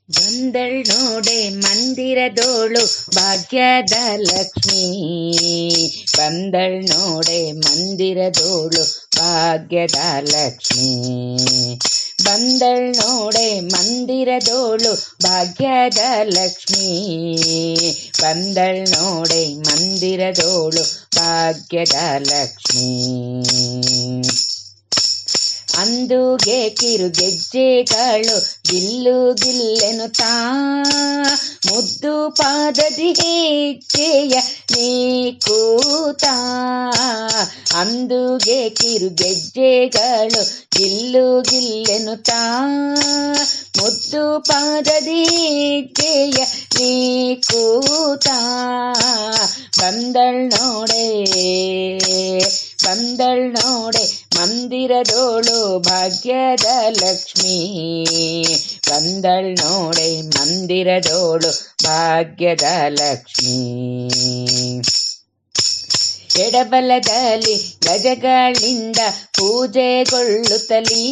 ಬಂದಳ್ ನೋಡೆ ಮಂದಿರದೋಳು ಭಾಗ್ಯದ ಲಕ್ಷ್ಮೀ. ಬಂದಳ್ ನೋಡೆ ಮಂದಿರದೋಳು ಭಾಗ್ಯದ ಲಕ್ಷ್ಮೀ. ಬಂದಳ್ ನೋಡೆ ಮಂದಿರದೋಳು ಭಾಗ್ಯದ ಲಕ್ಷ್ಮೀ. ಬಂದಳ್ ನೋಡೆ ಮಂದಿರದೋಳು ಭಾಗ್ಯದ ಲಕ್ಷ್ಮೀ. ಅಂದುಗೆ ಕಿರುಗೆಜ್ಜೆಗಳು ಗಿಲ್ಲು ಗಿಲ್ಲೆನುತ್ತಾ ಮುದ್ದು ಪಾದದಿ ಹೆಜ್ಜೆಯ ನೀಕೂತಾ. ಅಂದುಗೆ ಕಿರುಗೆಜ್ಜೆಗಳು ಗಿಲ್ಲು ಗಿಲ್ಲೆನುತ್ತಾ ಮುದ್ದು ಪಾದದಿ ಹೆಜ್ಜೆಯ ನೀಕೂತಾ. ಬಂದಳ್ ನೋಡೆ ಬಂದಳ್ ನೋಡೆ ಮಂದಿರದೋಳು ಭಾಗ್ಯದ ಲಕ್ಷ್ಮೀ. ಬಂದಳ್ ನೋಡೆ ಮಂದಿರದೋಳು ಭಾಗ್ಯದ ಲಕ್ಷ್ಮೀ. ಎಡಬಲದಲ್ಲಿ ಗಜಗಳಿಂದ ಪೂಜೆಗೊಳ್ಳುತ್ತಲೀ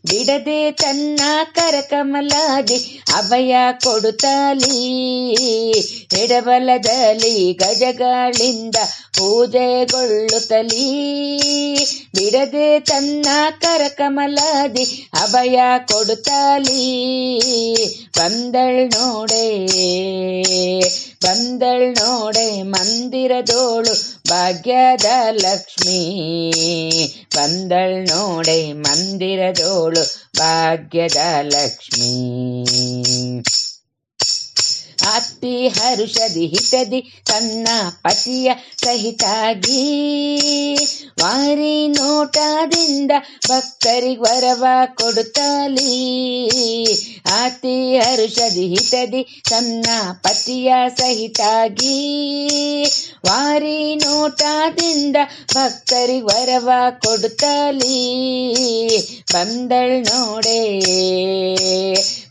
ಬಿಡದೆ ತನ್ನ ಕರಕಮಲಾದಿ ಅಭಯ ಕೊಡುತ್ತಲೀ. ಎಡಬಲದಲ್ಲಿ ಗಜಗಳಿಂದ ಪೂಜೆಗೊಳ್ಳುತ್ತಲೀ ಬಿಡದೆ ತನ್ನ ಕರಕಮಲಾದಿ ಅಭಯ ಕೊಡುತ್ತಲೀ. ಬಂದಳ್ ನೋಡೆ ಬಂದಳ್ ನೋಡೆ ಮಂದಿರದೋಳು ಭಾಗ್ಯದ ಲಕ್ಷ್ಮೀ. ಬಂದಳ್ ನೋಡೆ ಮಂದಿರದೋಳು ಭಾಗ್ಯದ ಲಕ್ಷ್ಮೀ. ಅತ್ತಿ ಹರುಷದಿ ಹಿತದಿ ತನ್ನ ಪತಿಯ ಸಹಿತಾಗಿ ವಾರಿ ನೋಟದಿಂದ ಭಕ್ತರಿಗೆ ವರವ ಕೊಡುತ್ತಲೀ. ಅತಿ ಹರುಷದಿ ಹಿತದಿ ತನ್ನ ಪತಿಯ ಸಹಿತಾಗಿ ವಾರಿ ನೋಟದಿಂದ ಭಕ್ತರಿಗೆ ವರವ ಕೊಡುತ್ತಲೀ. ಬಂದಳ್ ನೋಡೆ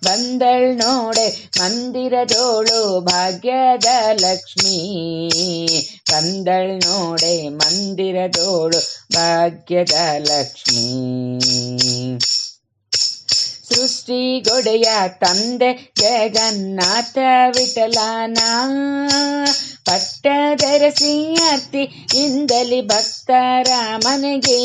ಬಂದಳ್ ನೋಡೆ ಮಂದಿರದೋಳು ಭಾಗ್ಯದ ಲಕ್ಷ್ಮೀ. ಬಂದಳ್ ನೋಡೆ ಮಂದಿರದೋಳು ಭಾಗ್ಯದ ಲಕ್ಷ್ಮೀ. ಸೃಷ್ಟಿಗೊಡೆಯ ತಂದೆ ಜಗನ್ನಾಥ ವಿಠಲನ ಪಟ್ಟದರಸಿ ಅರ್ತಿ ಇಂದಲಿ ಭಕ್ತರ ಮನೆಗೆ.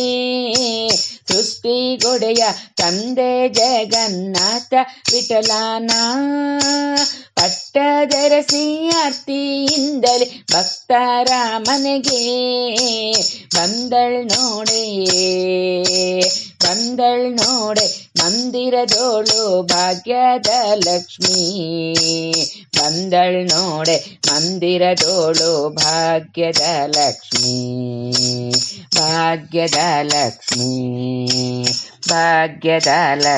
ಸೃಷ್ಟಿಗೊಡೆಯ ತಂದೆ ಜಗನ್ನಾಥ ವಿಠಲನ ಪಟ್ಟದರಸಿ ಅರ್ತಿಯಿಂದಲೇ ಭಕ್ತರ ಮನೆಗೆ. ಬಂದಳ್ ನೋಡೆ ಬಂದಳ್ ನೋಡೆ ಮಂದಿರದೋಳು ಭಾಗ್ಯದ ಲಕ್ಷ್ಮೀ. ಬಂದಳ್ ನೋಡೆ ಮಂದಿರದೋಳು ಭಾಗ್ಯದ ಲಕ್ಷ್ಮೀ. ಭಾಗ್ಯದ ಲಕ್ಷ್ಮೀ ಭಾಗ್ಯದ ಲಕ್ಷ್ಮೀ.